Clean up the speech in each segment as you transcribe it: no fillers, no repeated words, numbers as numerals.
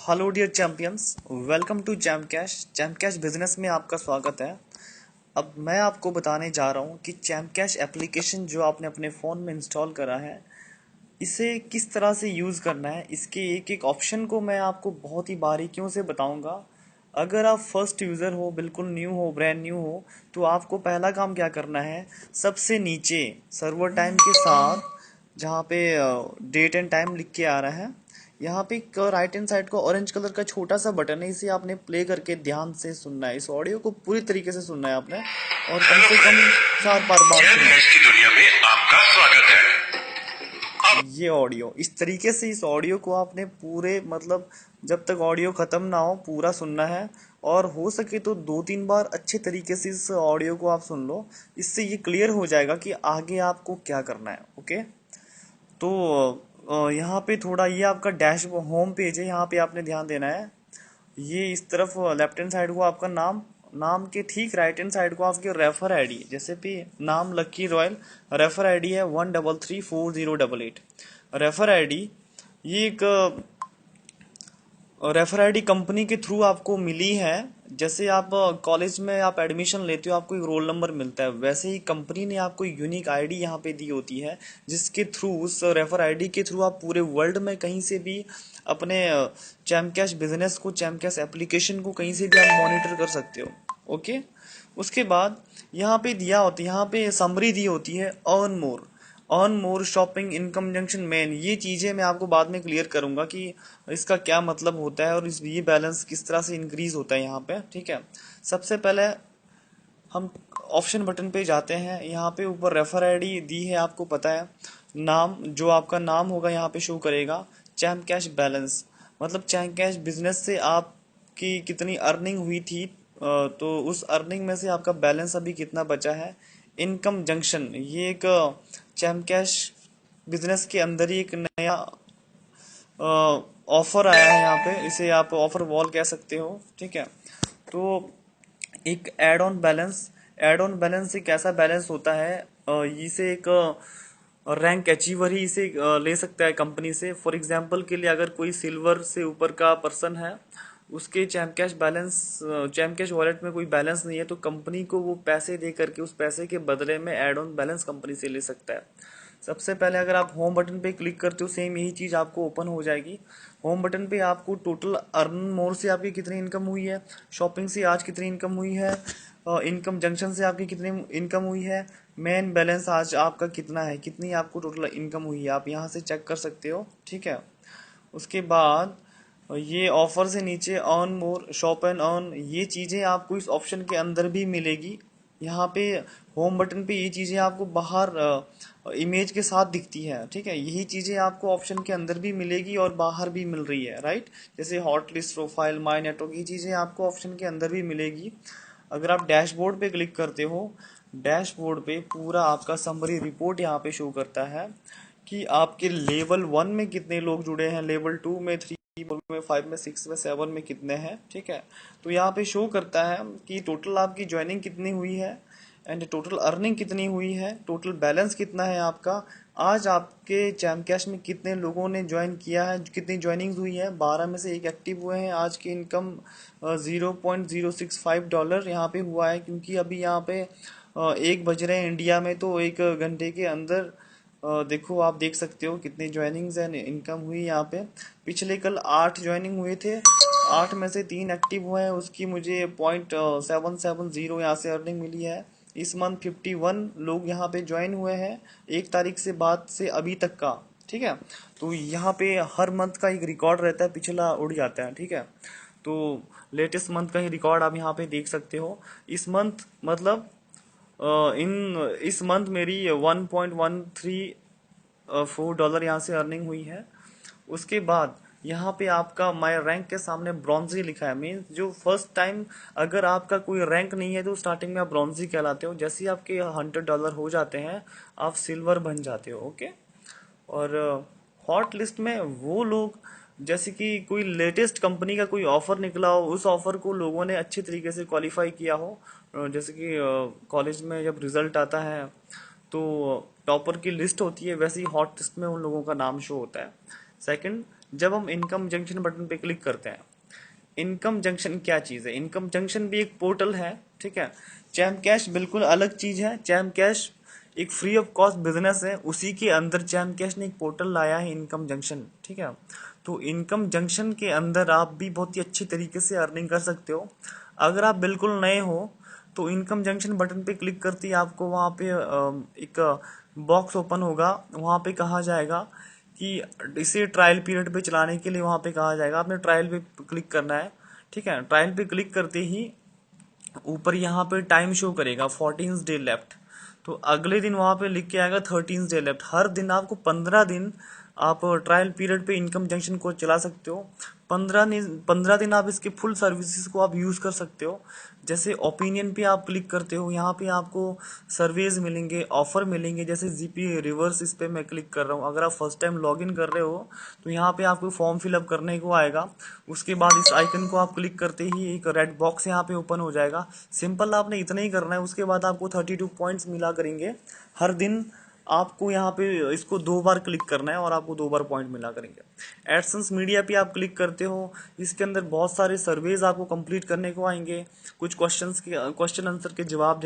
Hello dear champions, welcome to ChampCash. ChampCash business में आपका स्वागत है। अब मैं आपको बताने जा रहा हूँ कि चैम्पकैश एप्लीकेशन जो आपने अपने फ़ोन में इंस्टॉल करा है, इसे किस तरह से यूज़ करना है। इसके एक एक ऑप्शन को मैं आपको बहुत ही बारीकियों से बताऊंगा। अगर आप फर्स्ट यूज़र हो, बिल्कुल न्यू हो, ब्रांड न्यू हो, तो आपको पहला काम क्या करना है, सबसे नीचे सर्वर टाइम के साथ जहाँ पे डेट एंड टाइम लिख के आ रहा है, यहाँ पे एक राइट हैंड साइड को ऑरेंज कलर का छोटा सा बटन है। इसे आपने प्ले करके ध्यान से सुनना है। इस ऑडियो को पूरी तरीके से सुनना है आपने, और कम से कम 4 बार सुनना है। की दुनिया में आपका स्वागत है। ये ऑडियो इस तरीके से, इस ऑडियो को आपने पूरे मतलब जब तक ऑडियो खत्म ना हो पूरा सुनना है। और हो सके तो 2-3 बार अच्छे तरीके से इस ऑडियो को आप सुन लो। इससे ये क्लियर हो जाएगा कि आगे आपको क्या करना है। ओके, तो यहाँ पे थोड़ा ये आपका डैश होम पेज है, यहाँ पे आपने ध्यान देना है। ये इस तरफ लेफ्ट हैंड साइड को आपका नाम, नाम के ठीक राइट हैंड साइड को आपके रेफर आईडी, जैसे भी नाम लक्की रॉयल, रेफर आईडी है 1334088। रेफर आईडी ये एक रेफर आईडी कंपनी के थ्रू आपको मिली है। जैसे आप कॉलेज में आप एडमिशन लेते हो, आपको एक रोल नंबर मिलता है, वैसे ही कंपनी ने आपको यूनिक आईडी यहाँ पे दी होती है, जिसके थ्रू, उस रेफर आईडी के थ्रू आप पूरे वर्ल्ड में कहीं से भी अपने चैम्पकैश बिजनेस को, चैम्पकैश एप्लीकेशन को कहीं से भी आप मॉनिटर कर सकते हो। ओके, उसके बाद यहाँ पे दिया होता है, यहाँ पे समरी दी होती है, earn more, shopping, income junction, main. ये चीज़ें मैं आपको बाद में क्लियर करूंगा कि इसका क्या मतलब होता है और इस ये बैलेंस किस तरह से इंक्रीज होता है यहाँ पे। ठीक है, सबसे पहले हम ऑप्शन बटन पे जाते हैं। यहाँ पे ऊपर रेफर आईडी दी है, आपको पता है। नाम, जो आपका नाम होगा यहाँ पे शो करेगा। चैम्प कैश बैलेंस, मतलब चैम्प कैश बिजनेस से आपकी कितनी अर्निंग हुई थी, तो उस अर्निंग में से आपका बैलेंस अभी कितना बचा है। इनकम जंक्शन, ये एक चैम्प कैश बिजनेस के अंदर ही एक नया ऑफर आया है यहाँ पे, इसे आप ऑफर वॉल कह सकते हो। ठीक है, तो एक एड ऑन बैलेंस एक ऐसा बैलेंस होता है, इसे एक रैंक अचीवर ही इसे ले सकता है कंपनी से। फॉर एग्जांपल के लिए, अगर कोई सिल्वर से ऊपर का पर्सन है, उसके चैम कैश वॉलेट में कोई बैलेंस नहीं है, तो कंपनी को वो पैसे दे करके उस पैसे के बदले में एड ऑन बैलेंस कंपनी से ले सकता है। सबसे पहले अगर आप होम बटन पे क्लिक करते हो, सेम यही चीज आपको ओपन हो जाएगी। होम बटन पे आपको टोटल अर्न मोर से आपकी कितनी इनकम हुई है, शॉपिंग से आज कितनी इनकम हुई है, इनकम जंक्शन से आपकी कितनी इनकम हुई है, मेन बैलेंस आज आपका कितना है, कितनी आपको टोटल इनकम हुई है, आप यहाँ से चेक कर सकते हो। ठीक है, उसके बाद ये ऑफर से नीचे earn more, shop and earn, ये चीज़ें आपको इस ऑप्शन के अंदर भी मिलेगी। यहाँ पे होम बटन पे ये चीज़ें आपको बाहर इमेज के साथ दिखती है। ठीक है, यही चीज़ें आपको ऑप्शन के अंदर भी मिलेगी और बाहर भी मिल रही है, राइट। जैसे hot list, profile, my network, ये चीज़ें आपको ऑप्शन के अंदर भी मिलेगी। अगर आप डैशबोर्ड पे क्लिक करते हो, डैशबोर्ड पे पूरा आपका समरी रिपोर्ट यहाँ पे शो करता है कि आपके लेवल 1 में कितने लोग जुड़े हैं, लेवल 2 में, 3 में, 5 में, 6 में, 7 में कितने हैं। ठीक है, तो यहाँ पे शो करता है कि टोटल आपकी ज्वाइनिंग कितनी हुई है, एंड टोटल अर्निंग कितनी हुई है, टोटल बैलेंस कितना है आपका, आज आपके चैम कैश में कितने लोगों ने ज्वाइन किया है, कितनी ज्वाइनिंग हुई है, 12 में से एक एक्टिव हुए हैं। आज की इनकम $0.065 यहाँ पे हुआ है, क्योंकि अभी यहाँ पे 1 बज रहे हैं इंडिया में, तो 1 घंटे के अंदर देखो, आप देख सकते हो कितनी ज्वाइनिंग्स एंड इनकम हुई यहाँ पे। पिछले कल 8 ज्वाइनिंग हुए थे, 8 में से 3 एक्टिव हुए हैं, उसकी मुझे .770 यहाँ से अर्निंग मिली है। इस मंथ 51 लोग यहाँ पे ज्वाइन हुए हैं, 1 तारीख से बाद से अभी तक का। ठीक है, तो यहाँ पे हर मंथ का एक रिकॉर्ड रहता है, पिछला उड़ जाता है। ठीक है, तो लेटेस्ट मंथ का ही रिकॉर्ड आप यहाँ पे देख सकते हो। इस मंथ मतलब इस मंथ मेरी $1.134 यहाँ से अर्निंग हुई है। उसके बाद यहाँ पे आपका माय रैंक के सामने ब्रॉन्जी लिखा है, मीन्स जो फर्स्ट टाइम, अगर आपका कोई रैंक नहीं है तो स्टार्टिंग में आप ब्रॉन्जी कहलाते हो। जैसे ही आपके $100 हो जाते हैं, आप सिल्वर बन जाते हो। ओके, और हॉट लिस्ट में वो लोग, जैसे कि कोई लेटेस्ट कंपनी का कोई ऑफर निकला हो, उस ऑफर को लोगों ने अच्छे तरीके से क्वालिफाई किया हो, जैसे कि कॉलेज में जब रिजल्ट आता है तो टॉपर की लिस्ट होती है, वैसे ही हॉट लिस्ट में उन लोगों का नाम शो होता है। सेकंड, जब हम इनकम जंक्शन बटन पे क्लिक करते हैं, इनकम जंक्शन क्या चीज़ है? इनकम जंक्शन भी एक पोर्टल है, ठीक है। चैम कैश बिल्कुल अलग चीज़ है। चैम कैश एक फ्री ऑफ कॉस्ट बिजनेस है, उसी के अंदर चैम कैश ने एक पोर्टल लाया है, इनकम जंक्शन, ठीक है। तो इनकम जंक्शन के अंदर आप भी बहुत ही अच्छी तरीके से अर्निंग कर सकते हो। अगर आप बिल्कुल नए हो तो इनकम जंक्शन बटन पे क्लिक करते ही आपको वहाँ पे एक बॉक्स ओपन होगा। वहाँ पे कहा जाएगा कि इसे ट्रायल पीरियड पे चलाने के लिए वहाँ पे कहा जाएगा आपने ट्रायल पे क्लिक करना है, ठीक है। ट्रायल पे क्लिक करते ही ऊपर यहाँ पे टाइम शो करेगा 14 डे लेफ्ट। तो अगले दिन वहाँ पे लिख के आएगा 13 डे लेफ्ट। हर दिन आपको 15 दिन आप ट्रायल पीरियड पे इनकम जंक्शन को चला सकते हो। 15 दिन आप इसके फुल सर्विसेज को आप यूज़ कर सकते हो। जैसे ओपिनियन पे आप क्लिक करते हो, यहाँ पे आपको सर्वेज मिलेंगे, ऑफर मिलेंगे। जैसे जीपी रिवर्स, इस पे मैं क्लिक कर रहा हूँ। अगर आप फर्स्ट टाइम लॉगिन कर रहे हो तो यहाँ पे आपको फॉर्म फिलअप करने को आएगा। उसके बाद इस आइकन को आप क्लिक करते ही एक रेड बॉक्स यहाँ पे ओपन हो जाएगा। सिंपल आपने इतना ही करना है। उसके बाद आपको 32 पॉइंट्स मिला करेंगे हर दिन। आपको यहाँ पे इसको 2 बार क्लिक करना है और आपको 2 बार पॉइंट मिला करेंगे। एडसेंस मीडिया पे आप क्लिक करते हो, इसके अंदर बहुत सारे सर्वेज आपको कंप्लीट करने को आएंगे। कुछ क्वेश्चन आंसर के जवाब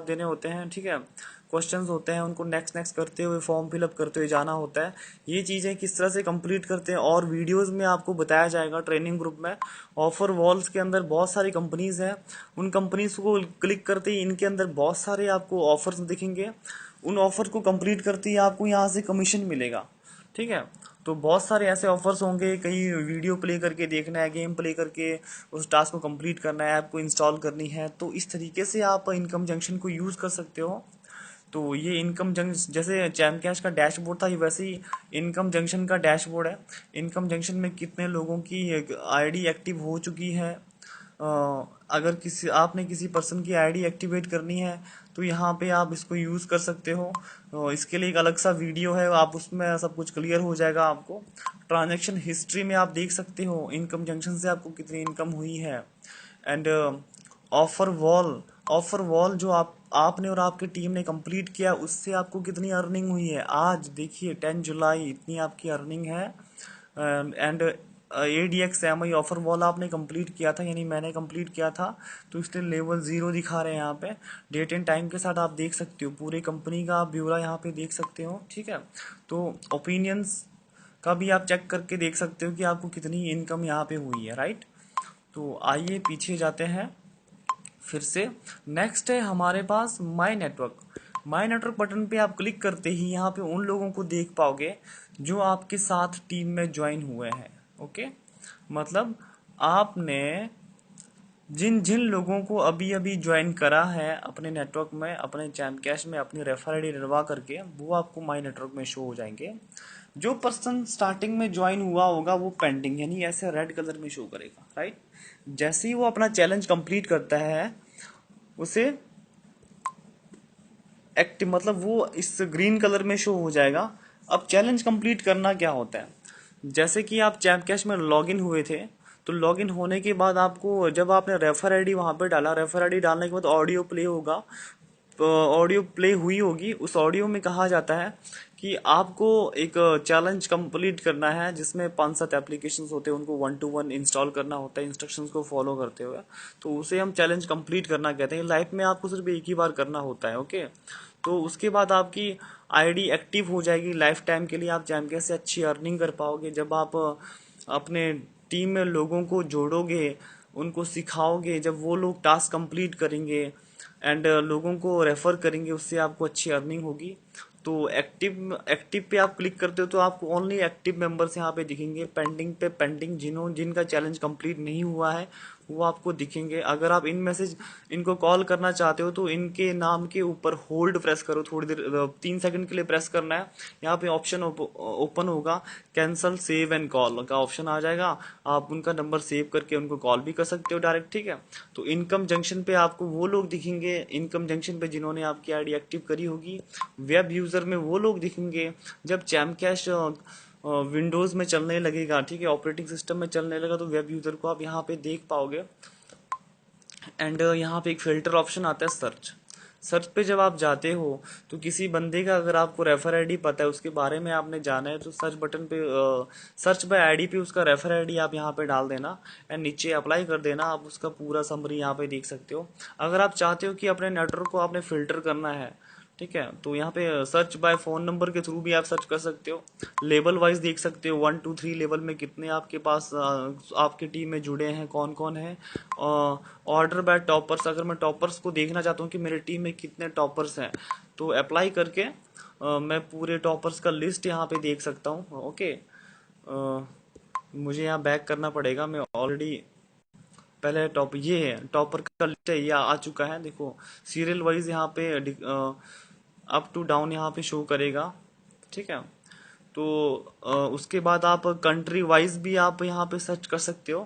देने होते हैं, ठीक है। क्वेश्चंस होते हैं, उनको नेक्स्ट नेक्स्ट करते हुए फॉर्म फिलअप करते हुए जाना होता है। ये चीज़ें किस तरह से कंप्लीट करते हैं और वीडियोस में आपको बताया जाएगा ट्रेनिंग ग्रुप में। ऑफर वॉल्स के अंदर बहुत सारी कंपनीज हैं, उन कंपनीज को क्लिक करते ही इनके अंदर बहुत सारे आपको ऑफर्स दिखेंगे। उन ऑफर को कंप्लीट करते ही आपको यहाँ से कमीशन मिलेगा, ठीक है। तो बहुत सारे ऐसे ऑफर्स होंगे, कहीं वीडियो प्ले करके देखना है, गेम प्ले करके उस टास्क को कंप्लीट करना है, ऐप को इंस्टॉल करनी है। तो इस तरीके से आप इनकम जंक्शन को यूज़ कर सकते हो। तो ये इनकम जंक्शन, जैसे चैम कैश का डैशबोर्ड था, ये वैसे ही इनकम जंक्शन का डैशबोर्ड है। इनकम जंक्शन में कितने लोगों की आईडी एक्टिव हो चुकी है, अगर आपने किसी पर्सन की आईडी एक्टिवेट करनी है तो यहाँ पे आप इसको यूज़ कर सकते हो। इसके लिए एक अलग सा वीडियो है, आप उसमें सब कुछ क्लियर हो जाएगा आपको। ट्रांजैक्शन हिस्ट्री में आप देख सकते हो इनकम जंक्शन से आपको कितनी इनकम हुई है। एंड ऑफर वॉल जो आपने और आपकी टीम ने कंप्लीट किया, उससे आपको कितनी अर्निंग हुई है। आज देखिए 10 जुलाई इतनी आपकी अर्निंग है। एंड ADXMI ऑफर वॉल आपने कंप्लीट किया था, यानी मैंने कंप्लीट किया था, तो इसलिए लेवल 0 दिखा रहे हैं यहाँ पे। डेट एंड टाइम के साथ आप देख सकते हो, पूरी कंपनी का आप ब्यौरा यहाँ पे देख सकते हो, ठीक है। तो ओपिनियंस का भी आप चेक करके देख सकते हो कि आपको कितनी इनकम यहाँ पे हुई है, राइट। तो आइए पीछे जाते हैं फिर से। नेक्स्ट है हमारे पास माई नेटवर्क बटन पे आप क्लिक करते ही यहाँ पे उन लोगों को देख पाओगे जो आपके साथ टीम में ज्वाइन हुए हैं, ओके। मतलब आपने जिन जिन लोगों को अभी अभी ज्वाइन करा है अपने नेटवर्क में, अपने चैम कैश में अपनी रेफर आईडी डलवा करके, वो आपको माई नेटवर्क में शो हो जाएंगे। जो पर्सन स्टार्टिंग में ज्वाइन हुआ होगा वो पेंडिंग, यानी ऐसे रेड कलर में शो करेगा, राइट। जैसे ही वो अपना चैलेंज कंप्लीट करता है उसे एक्टिव, मतलब वो इस ग्रीन कलर में शो हो जाएगा। अब चैलेंज कंप्लीट करना क्या होता है, जैसे कि आप चैम कैश में लॉगिन हुए थे, तो लॉगिन होने के बाद आपको, जब आपने रेफर आईडी वहां पे डाला, रेफर आईडी डालने के बाद ऑडियो प्ले होगा, ऑडियो प्ले हुई होगी। उस ऑडियो में कहा जाता है कि आपको एक चैलेंज कंप्लीट करना है, जिसमें 5-7 एप्लीकेशंस होते हैं, उनको 1 to 1 इंस्टॉल करना होता है इंस्ट्रक्शंस को फॉलो करते हुए। तो उसे हम चैलेंज कंप्लीट करना कहते हैं। लाइफ में आपको सिर्फ एक ही बार करना होता है, ओके। तो उसके बाद आपकी आईडी एक्टिव हो जाएगी लाइफ टाइम के लिए। आप जैम से अच्छी अर्निंग कर पाओगे जब आप अपने टीम में लोगों को जोड़ोगे, उनको सिखाओगे, जब वो लोग टास्क कंप्लीट करेंगे एंड लोगों को रेफर करेंगे, उससे आपको अच्छी अर्निंग होगी। तो एक्टिव पे आप क्लिक करते हो तो आपको ओनली एक्टिव मेंबर्स यहाँ पे दिखेंगे। पेंडिंग पे पेंडिंग, जिनका चैलेंज कंप्लीट नहीं हुआ है वो आपको दिखेंगे। अगर आप इनको कॉल करना चाहते हो तो इनके नाम के ऊपर होल्ड प्रेस करो, थोड़ी देर 3 सेकंड के लिए प्रेस करना है। यहाँ पे ऑप्शन ओपन होगा, कैंसल सेव एंड कॉल का ऑप्शन आ जाएगा। आप उनका नंबर सेव करके उनको कॉल भी कर सकते हो डायरेक्ट, ठीक है। तो इनकम जंक्शन पे आपको वो लोग दिखेंगे, इनकम जंक्शन पे जिन्होंने आपकी आईडी एक्टिव करी होगी। वेब यूजर में वो लोग दिखेंगे जब चैम कैश विंडोज में चलने लगेगा, ठीक है, ऑपरेटिंग सिस्टम में चलने लगा, तो वेब यूजर को आप यहाँ पे देख पाओगे। एंड यहाँ पे एक फिल्टर ऑप्शन आता है, सर्च पे जब आप जाते हो तो किसी बंदे का अगर आपको रेफर आईडी पता है, उसके बारे में आपने जाना है, तो सर्च बटन पे सर्च बाय आईडी पे उसका रेफर आईडी आप यहाँ पे डाल देना एंड नीचे अप्लाई कर देना। आप उसका पूरा समरी यहाँ पे देख सकते हो। अगर आप चाहते हो कि अपने नेटवर्क को आपने फिल्टर करना है, ठीक है, तो यहाँ पे सर्च बाय फोन नंबर के थ्रू भी आप सर्च कर सकते हो। लेवल वाइज देख सकते हो 1 2 3 लेवल में कितने आपके पास आपकी टीम में जुड़े हैं, कौन कौन है। ऑर्डर बाय टॉपर्स, अगर मैं टॉपर्स को देखना चाहता हूँ कि मेरी टीम में कितने टॉपर्स हैं, तो अप्लाई करके मैं पूरे टॉपर्स का लिस्ट यहाँ पे देख सकता हूँ। ओके, मुझे यहाँ बैक करना पड़ेगा, मैं ऑलरेडी पहले टॉप ये है टॉपर का लिस्ट है, ये आ चुका है। देखो सीरियल वाइज यहाँ पे अप टू डाउन यहाँ पे शो करेगा, ठीक है। तो उसके बाद आप कंट्री वाइज भी आप यहाँ पे सर्च कर सकते हो।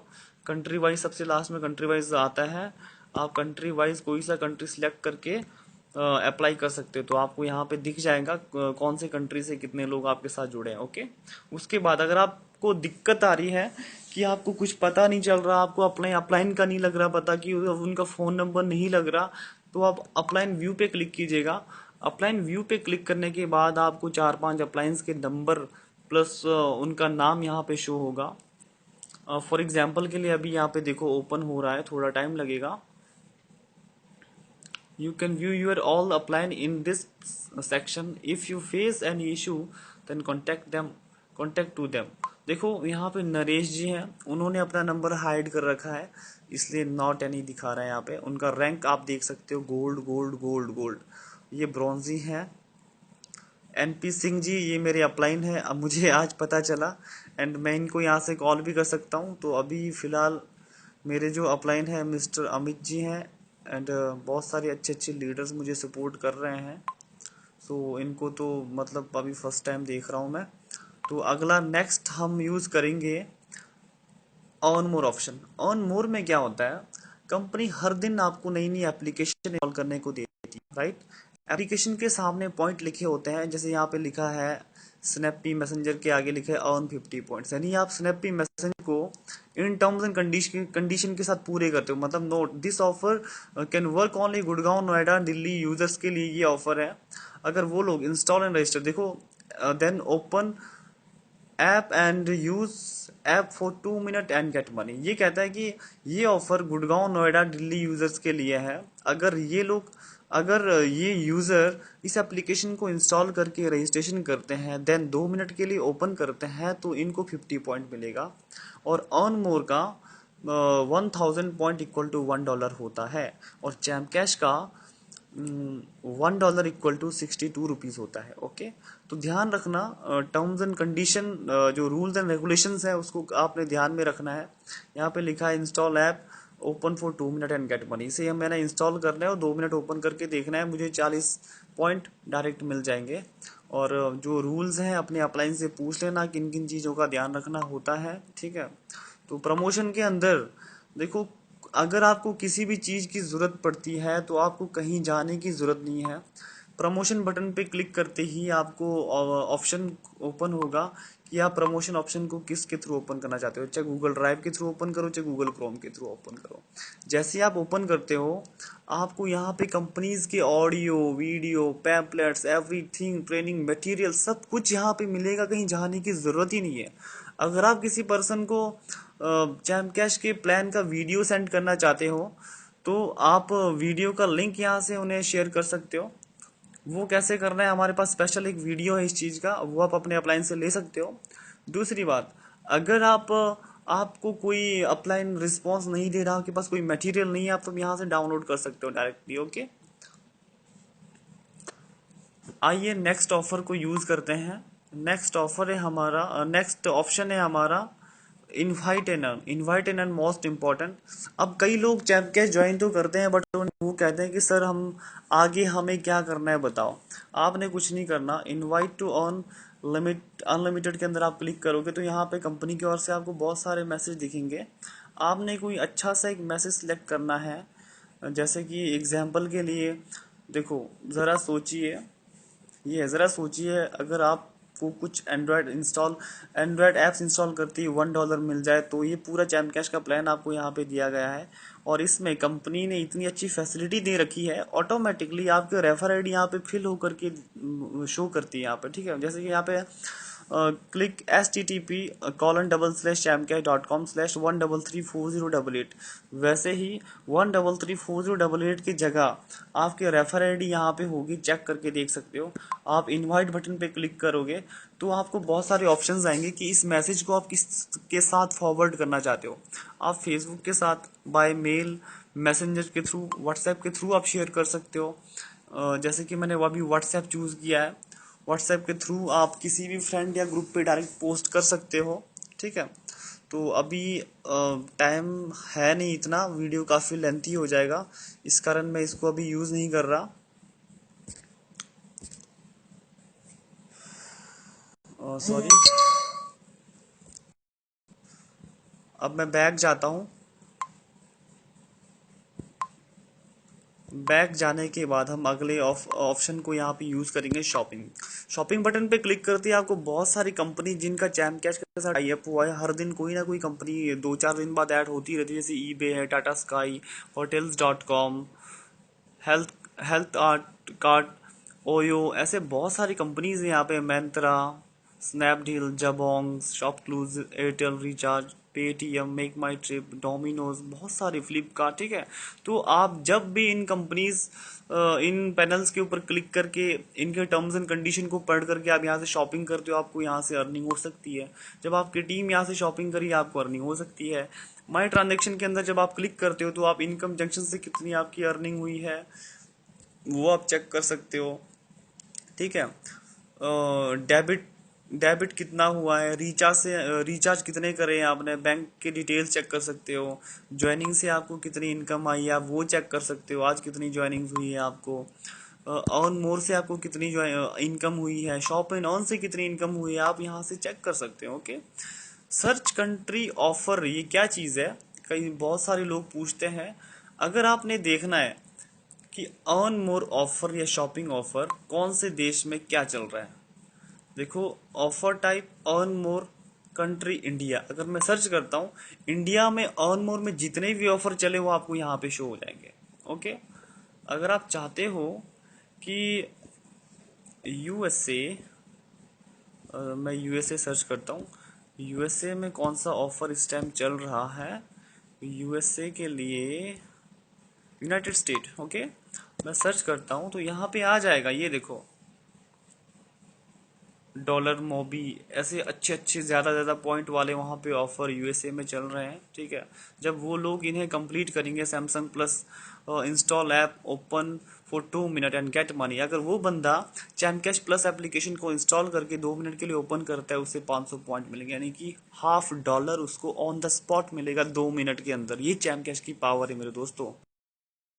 कंट्री वाइज सबसे लास्ट में कंट्री वाइज आता है, आप कंट्री वाइज कोई सा कंट्री सिलेक्ट करके अप्लाई कर सकते हो, तो आपको यहाँ पे दिख जाएगा कौन से कंट्री से कितने लोग आपके साथ जुड़े हैं। ओके, उसके बाद अगर आपको दिक्कत आ रही है कि आपको कुछ पता नहीं चल रहा, आपको अपलाइन का नहीं लग रहा पता, कि उनका फोन नंबर नहीं लग रहा, तो आप अपलाइन व्यू पे क्लिक कीजिएगा। अपलाइन व्यू पे क्लिक करने के बाद आपको 4-5 अपलाइंस के नंबर प्लस उनका नाम यहाँ पे शो होगा। फॉर एग्जाम्पल के लिए अभी यहाँ पे देखो ओपन हो रहा है, थोड़ा टाइम लगेगा। You can view your all upline in this section. If you face any issue, then contact to them. देखो यहाँ पे नरेश जी हैं, उन्होंने अपना नंबर हाइड कर रखा है, इसलिए नॉट एनी दिखा रहा है यहाँ पे। उनका रैंक आप देख सकते हो, गोल्ड गोल्ड गोल्ड गोल्ड, ये ब्रॉन्जी है। एनपी सिंह जी, ये मेरे अपलाइन है, अब मुझे आज पता चला एंड मैं इनको यहाँ से कॉल भी कर सकता हूँ। तो अभी फिलहाल मेरे जो अपलाइन है मिस्टर अमित जी हैं एंड बहुत सारे अच्छे अच्छे लीडर्स मुझे सपोर्ट कर रहे हैं। सो इनको तो मतलब अभी फर्स्ट टाइम देख रहा हूँ मैं। तो अगला नेक्स्ट हम यूज़ करेंगे on more option. On more में क्या होता है, कंपनी हर दिन आपको नई नई एप्लीकेशन इंस्टॉल करने को देती है, राइट। एप्लीकेशन के सामने पॉइंट लिखे होते हैं, जैसे यहाँ पे लिखा है स्नैपी मैसेंजर के आगे लिखा है अर्न 50 पॉइंट्स, यानी आप स्नैपी मैसेंजर को इन टर्म्स एंड कंडीशन के साथ पूरे करते हो। मतलब note this offer can work only Gurgaon Noida Delhi users के लिए ये ऑफर है। अगर वो लोग इंस्टॉल एंड रजिस्टर, देखो then open app and use app for 2 minute and get money. ये कहता है कि ये ऑफर गुड़गांव नोएडा दिल्ली यूजर्स के लिए है। अगर ये यूजर इस एप्लीकेशन को इंस्टॉल करके रजिस्ट्रेशन करते हैं, देन 2 मिनट के लिए ओपन करते हैं, तो इनको 50 पॉइंट मिलेगा। और अर्न मोर का 1000 पॉइंट इक्वल टू $1 होता है, और चैम कैश का $1 इक्वल टू 62 रुपीज होता है। ओके, तो ध्यान रखना, टर्म्स एंड कंडीशन जो रूल्स एंड रेगुलेशंस है उसको आपने ध्यान में रखना है। यहाँ पे लिखा है install app open for 2 minute and get money, इसे मैंने इंस्टॉल करना है और 2 मिनट ओपन करके देखना है, मुझे 40 पॉइंट डायरेक्ट मिल जाएंगे। और जो रूल्स हैं अपने अपलाइन से पूछ लेना किन किन चीज़ों का ध्यान रखना होता है, ठीक है। तो प्रमोशन के अंदर देखो, अगर आपको किसी भी चीज़ की ज़रूरत पड़ती है तो आपको कहीं जाने की ज़रूरत नहीं है। प्रमोशन बटन पे क्लिक करते ही आपको ऑप्शन ओपन होगा कि आप प्रमोशन ऑप्शन को किसके थ्रू ओपन करना चाहते हो, चाहे गूगल ड्राइव के थ्रू ओपन करो, चाहे गूगल क्रोम के थ्रू ओपन करो। जैसे आप ओपन करते हो, आपको यहाँ पे कंपनीज के audio video pamphlets everything training material सब कुछ यहाँ पे मिलेगा, कहीं जाने की ज़रूरत ही नहीं है। अगर आप किसी पर्सन को जैम कैश के प्लान का वीडियो सेंड करना चाहते हो, तो आप वीडियो का लिंक यहाँ से उन्हें शेयर कर सकते हो। वो कैसे करना है, हमारे पास स्पेशल एक वीडियो है इस चीज़ का, वो आप अपने अपलाइन से ले सकते हो। दूसरी बात, अगर आपको कोई अपलाइन रिस्पॉन्स नहीं दे रहा, आपके पास कोई मटेरियल नहीं है, आप तो यहाँ से डाउनलोड कर सकते हो डायरेक्टली। ओके, आइए नेक्स्ट ऑफर को यूज़ करते हैं। नेक्स्ट ऑफर है हमारा, नेक्स्ट ऑप्शन है हमारा invite and earn. Invite and earn most important. अब कई लोग चैप कैश ज्वाइन तो करते हैं, बट वो कहते हैं कि सर हम आगे हमें क्या करना है बताओ। आपने कुछ नहीं करना, इनवाइट टू अर्न अनलिमिटेड के अंदर आप क्लिक करोगे तो यहाँ पे कंपनी की ओर से आपको बहुत सारे मैसेज दिखेंगे। आपने कोई अच्छा सा एक मैसेज सिलेक्ट करना है, जैसे कि एग्जाम्पल के लिए देखो, ज़रा सोचिए, ये ज़रा सोचिए, अगर आप आपको कुछ एंड्रॉयड ऐप्स इंस्टॉल करती ही $1 मिल जाए, तो ये पूरा चैम कैश का प्लान आपको यहाँ पे दिया गया है। और इसमें कंपनी ने इतनी अच्छी फैसिलिटी दे रखी है, ऑटोमेटिकली आपके रेफर आईडी यहाँ पे फिल होकर के शो करती है यहाँ पे, ठीक है। जैसे कि यहाँ पे क्लिक http://chamcash.com/1334088, वैसे ही 1334088 की जगह आपके रेफर आईडी यहाँ पे होगी, चेक करके देख सकते हो। आप इनवाइट बटन पे क्लिक करोगे तो आपको बहुत सारे ऑप्शंस आएंगे कि इस मैसेज को आप किस के साथ फॉरवर्ड करना चाहते हो। आप फेसबुक के साथ, बाय मेल, मैसेंजर के थ्रू, व्हाट्सएप के थ्रू आप शेयर कर सकते हो। जैसे कि मैंने वो अभी व्हाट्सएप चूज किया है, व्हाट्सएप के थ्रू आप किसी भी फ्रेंड या ग्रुप पे डायरेक्ट पोस्ट कर सकते हो, ठीक है। तो अभी टाइम है नहीं इतना, वीडियो काफ़ी लेंथी हो जाएगा, इस कारण मैं इसको अभी यूज़ नहीं कर रहा। सॉरी। अब मैं बैक जाता हूँ। बैक जाने के बाद हम अगले ऑप्शन को यहाँ पे यूज करेंगे, शॉपिंग बटन पे क्लिक करते ही आपको बहुत सारी कंपनी जिनका चैम कैश के साथ टाई अप हुआ है, हर दिन कोई ना कोई कंपनी 2-4 दिन बाद ऐड होती रहती है, जैसे ईबे है, Tata Sky, hotels.com, health health art card, OYO, ऐसे बहुत सारी कंपनीज हैं यहाँ पे, Myntra, Snapdeal, Jabong, ShopClues, Airtel recharge, Paytm, make my trip, Domino's, बहुत सारी, फ्लिपकार्ट, ठीक है। तो आप जब भी इन कंपनीज इन पैनल्स के ऊपर क्लिक करके इनके टर्म्स एंड कंडीशन को पढ़ करके आप यहाँ से शॉपिंग करते हो, आपको यहाँ से अर्निंग हो सकती है। जब आपकी टीम यहाँ से शॉपिंग करी, आपको अर्निंग हो सकती है। माई ट्रांजेक्शन के अंदर जब आप क्लिक करते हो तो आप इनकम जंक्शन से कितनी आपकी अर्निंग हुई है वो आप चेक कर सकते हो, ठीक है। डेबिट डेबिट कितना हुआ है, रिचार्ज कितने करे हैं आपने, बैंक के डिटेल्स चेक कर सकते हो। ज्वाइनिंग से आपको कितनी इनकम आई है आप वो चेक कर सकते हो, आज कितनी ज्वाइनिंग हुई है आपको। अर्न मोर से आपको कितनी इनकम हुई है, शॉप एंड अर्न से कितनी इनकम हुई है, आप यहाँ से चेक कर सकते हो, ओके। सर्च कंट्री ऑफर, ये क्या चीज़ है, कई बहुत सारे लोग पूछते हैं। अगर आपने देखना है कि अर्न मोर ऑफर या शॉपिंग ऑफर कौन से देश में क्या चल रहा है, देखो offer type earn more, country India, अगर मैं सर्च करता हूँ इंडिया में अर्न मोर में जितने भी ऑफर चले वो आपको यहाँ पे शो हो जाएंगे, ओके। अगर आप चाहते हो कि यूएसए, मैं यूएसए सर्च करता हूँ, यूएसए में कौन सा ऑफर इस टाइम चल रहा है, यूएसए के लिए यूनाइटेड स्टेट, ओके। मैं सर्च करता हूँ तो यहाँ पे आ जाएगा, ये देखो डॉलर मोबी, ऐसे अच्छे अच्छे ज़्यादा पॉइंट वाले वहाँ पे ऑफर यूएसए में चल रहे हैं, ठीक है। जब वो लोग इन्हें कंप्लीट करेंगे, Samsung plus install app, open for 2 minute and get money, अगर वो बंदा चैम कैश प्लस एप्लीकेशन को इंस्टॉल करके 2 मिनट के लिए ओपन करता है, उससे 500 पॉइंट मिलेंगे, यानी कि $50 उसको ऑन द स्पॉट मिलेगा 2 मिनट के अंदर। ये चैम कैश की पावर है मेरे दोस्तों,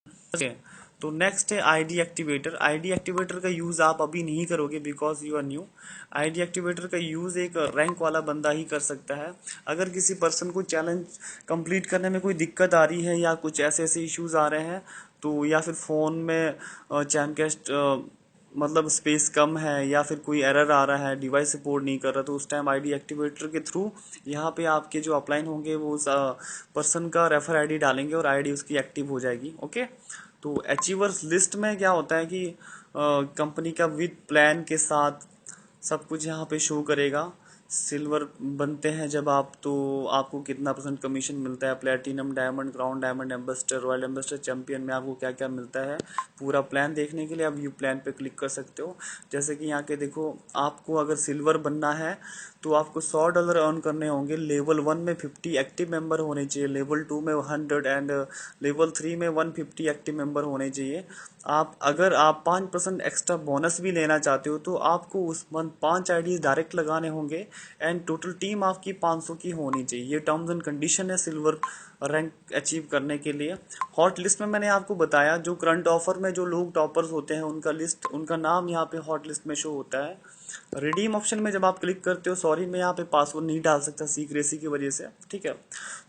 ओके। तो नेक्स्ट है आईडी एक्टिवेटर। आईडी एक्टिवेटर का यूज आप अभी नहीं करोगे because you are new. ID activator का यूज एक रैंक वाला बंदा ही कर सकता है। अगर किसी पर्सन को चैलेंज कंप्लीट करने में कोई दिक्कत आ रही है या कुछ ऐसे ऐसे इश्यूज आ रहे हैं, तो या फिर फोन में चैमकेस्ट मतलब स्पेस कम है या फिर कोई एरर आ रहा है, डिवाइस सपोर्ट नहीं कर रहा, तो उस टाइम आईडी एक्टिवेटर के थ्रू यहाँ पे आपके जो अपलाइन होंगे वो उस पर्सन का रेफर आईडी डालेंगे और आईडी उसकी एक्टिव हो जाएगी, ओके। तो अचीवर्स लिस्ट में क्या होता है कि कंपनी का विद प्लान के साथ सब कुछ यहाँ पे शो करेगा। सिल्वर बनते हैं जब आप, तो आपको कितना % कमीशन मिलता है, platinum, diamond, crown diamond, ambassador, royal ambassador, champion में आपको क्या क्या मिलता है। पूरा प्लान देखने के लिए आप व्यू प्लान पे क्लिक कर सकते हो। जैसे कि यहाँ के देखो, आपको अगर सिल्वर बनना है तो आपको $100 अर्न करने होंगे। लेवल 1 में 50 एक्टिव मेंबर होने चाहिए, लेवल 2 में 100 एंड लेवल 3 में 150 एक्टिव मेंबर होने चाहिए। अगर आप 5% एक्स्ट्रा बोनस भी लेना चाहते हो तो आपको उस मंथ 5 आईडी डायरेक्ट लगाने होंगे एंड टोटल टीम आपकी 500 की होनी चाहिए। ये टर्म्स एंड कंडीशन है सिल्वर रैंक अचीव करने के लिए। हॉट लिस्ट में मैंने आपको बताया, जो करंट ऑफर में जो लोग टॉपर्स होते हैं उनका नाम यहाँ पे हॉट लिस्ट में शो होता है। रिडीम ऑप्शन में जब आप क्लिक करते हो, सॉरी मैं यहाँ पे पासवर्ड नहीं डाल सकता सीक्रेसी की वजह से, ठीक है।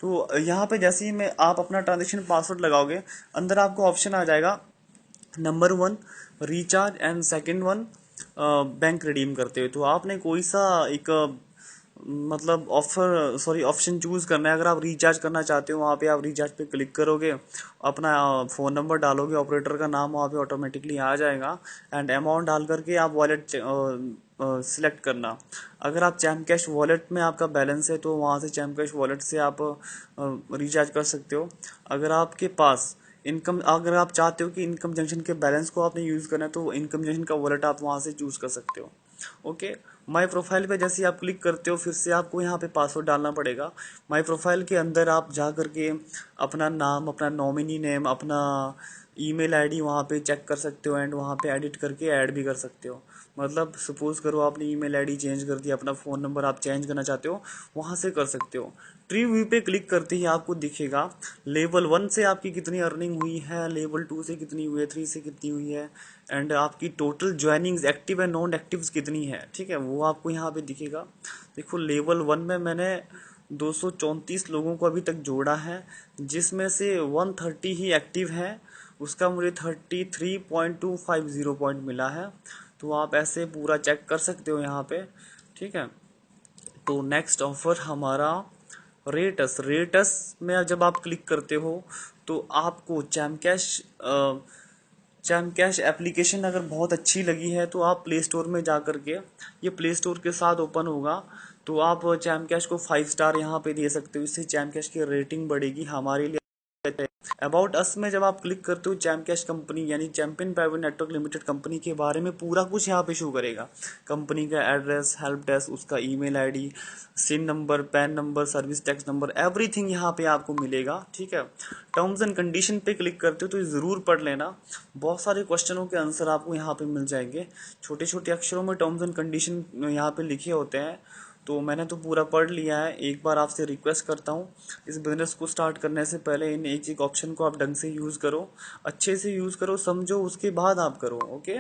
तो यहाँ पे जैसे ही मैं आप अपना ट्रांजेक्शन पासवर्ड लगाओगे, अंदर आपको ऑप्शन आ जाएगा number 1 recharge and second one bank redeem करते हो, तो आपने कोई सा एक मतलब ऑप्शन चूज करना है। अगर आप रिचार्ज करना चाहते हो, वहाँ पे आप रिचार्ज पे क्लिक करोगे, अपना फ़ोन नंबर डालोगे, ऑपरेटर का नाम वहाँ पे ऑटोमेटिकली आ जाएगा, एंड अमाउंट डाल करके आप वॉलेट सिलेक्ट करना। अगर आप चैम कैश वॉलेट में आपका बैलेंस है तो वहाँ से चैम कैश वॉलेट से आप रिचार्ज कर सकते हो। अगर आपके पास इनकम, अगर आप चाहते हो कि इनकम जंक्शन के बैलेंस को आपने यूज़ करना है, तो इनकम जंक्शन का वॉलेट आप वहाँ से चूज़ कर सकते हो। ओके, माय प्रोफाइल पे जैसे ही आप क्लिक करते हो, फिर से आपको यहाँ पे पासवर्ड डालना पड़ेगा। माय प्रोफाइल के अंदर आप जा करके अपना नाम, अपना नॉमिनी नेम, अपना ईमेल आईडी वहाँ पे चेक कर सकते हो, एंड वहाँ पे एडिट करके ऐड भी कर सकते हो। मतलब सपोज करो आपने ईमेल आईडी चेंज कर दिया, अपना फ़ोन नंबर आप चेंज करना चाहते हो, वहाँ से कर सकते हो। ट्री व्यू पे क्लिक करते ही आपको दिखेगा लेवल 1 से आपकी कितनी अर्निंग हुई है, लेवल 2 से कितनी हुई है, 3 से कितनी हुई है, एंड आपकी total joinings active and non actives कितनी है। ठीक है, वो आपको यहाँ पे दिखेगा। देखो लेवल 1 में मैंने 234 लोगों को अभी तक जोड़ा है, जिसमें से 130 ही एक्टिव है, उसका मुझे 33.250 पॉइंट मिला है। तो आप ऐसे पूरा चेक कर सकते हो यहाँ पे। ठीक है, तो नेक्स्ट ऑफर हमारा रेटस में जब आप क्लिक करते हो तो आपको चैम कैश एप्लीकेशन अगर बहुत अच्छी लगी है तो आप प्ले स्टोर में जा करके, ये प्ले स्टोर के साथ ओपन होगा, तो आप चैम कैश को 5 स्टार यहाँ पे दे सकते हो। इससे चैम कैश की रेटिंग बढ़ेगी हमारे लिए। अबाउट अस में जब आप क्लिक करते हो, चैम कैश कंपनी यानी champion private network limited company के बारे में पूरा कुछ यहाँ पे शो करेगा। कंपनी का एड्रेस, हेल्प डेस्क, उसका email ID, CIN number, PAN number, service tax number, everything यहाँ पे आपको मिलेगा। ठीक है, टर्म्स एंड कंडीशन पे क्लिक करते हो तो ज़रूर पढ़ लेना, बहुत सारे क्वेश्चनों के आंसर आपको यहाँ पे मिल जाएंगे। छोटे छोटे अक्षरों में टर्म्स एंड कंडीशन यहाँ पे लिखे होते हैं, तो मैंने तो पूरा पढ़ लिया है। एक बार आपसे रिक्वेस्ट करता हूँ, इस बिजनेस को स्टार्ट करने से पहले इन एक एक ऑप्शन को आप ढंग से यूज़ करो, अच्छे से यूज़ करो, समझो, उसके बाद आप करो। ओके,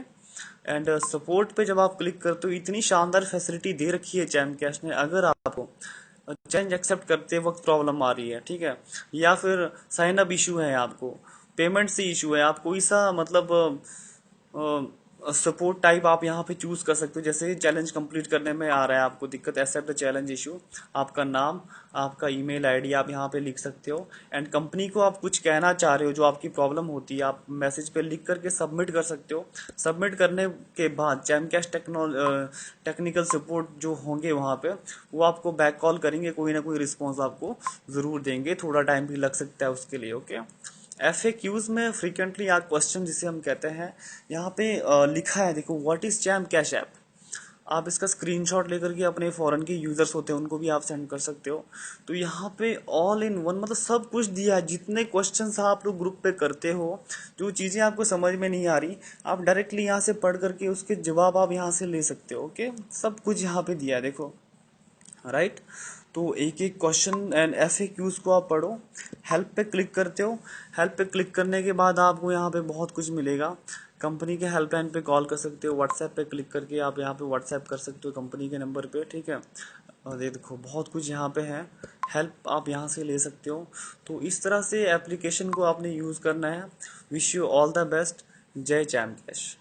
एंड सपोर्ट पे जब आप क्लिक करते हो, इतनी शानदार फैसिलिटी दे रखी है चैम कैश ने। अगर आपको चेंज एक्सेप्ट करते वक्त प्रॉब्लम आ रही है, ठीक है, या फिर साइन अप इशू है, आपको पेमेंट से इशू है, आप कोई सा मतलब सपोर्ट टाइप आप यहाँ पे चूज कर सकते हो। जैसे चैलेंज कंप्लीट करने में आ रहा है आपको दिक्कत, एक्सेप्ट द चैलेंज इशू, आपका नाम, आपका ईमेल आईडी आप यहाँ पे लिख सकते हो, एंड कंपनी को आप कुछ कहना चाह रहे हो, जो आपकी प्रॉब्लम होती है, आप मैसेज पे लिख करके सबमिट कर सकते हो। सबमिट करने के बाद चैम कैश टेक्निकल सपोर्ट जो होंगे वहाँ पे, वो आपको बैक कॉल करेंगे, कोई ना कोई रिस्पॉन्स आपको ज़रूर देंगे, थोड़ा टाइम भी लग सकता है उसके लिए। ओके, FAQs में फ्रीक्वेंटली आस्क्ड क्वेश्चन जिसे हम कहते हैं, यहाँ पे लिखा है, देखो, what is charm cash app. आप इसका स्क्रीनशॉट लेकर के अपने फॉरेन के यूजर्स होते हैं उनको भी आप सेंड कर सकते हो। तो यहाँ पे ऑल इन वन मतलब सब कुछ दिया है। जितने क्वेश्चंस आप लोग ग्रुप पे करते हो, जो चीज़ें आपको समझ में नहीं आ रही, आप डायरेक्टली यहाँ से पढ़ करके उसके जवाब आप यहाँ से ले सकते हो। ओके, सब कुछ यहाँ पे दिया है, देखो, राइट। तो एक एक क्वेश्चन एंड FAQs को आप पढ़ो। हेल्प पे क्लिक करते हो, हेल्प पे क्लिक करने के बाद आपको यहाँ पे बहुत कुछ मिलेगा। कंपनी के हेल्पलाइन पे कॉल कर सकते हो, व्हाट्सएप पे क्लिक करके आप यहाँ पे व्हाट्सएप कर सकते हो कंपनी के नंबर पे। ठीक है, और ये देखो बहुत कुछ यहाँ पे है, हेल्प आप यहाँ से ले सकते हो। तो इस तरह से एप्लीकेशन को आपने यूज़ करना है। Wish you all the best. जय चैम कैश।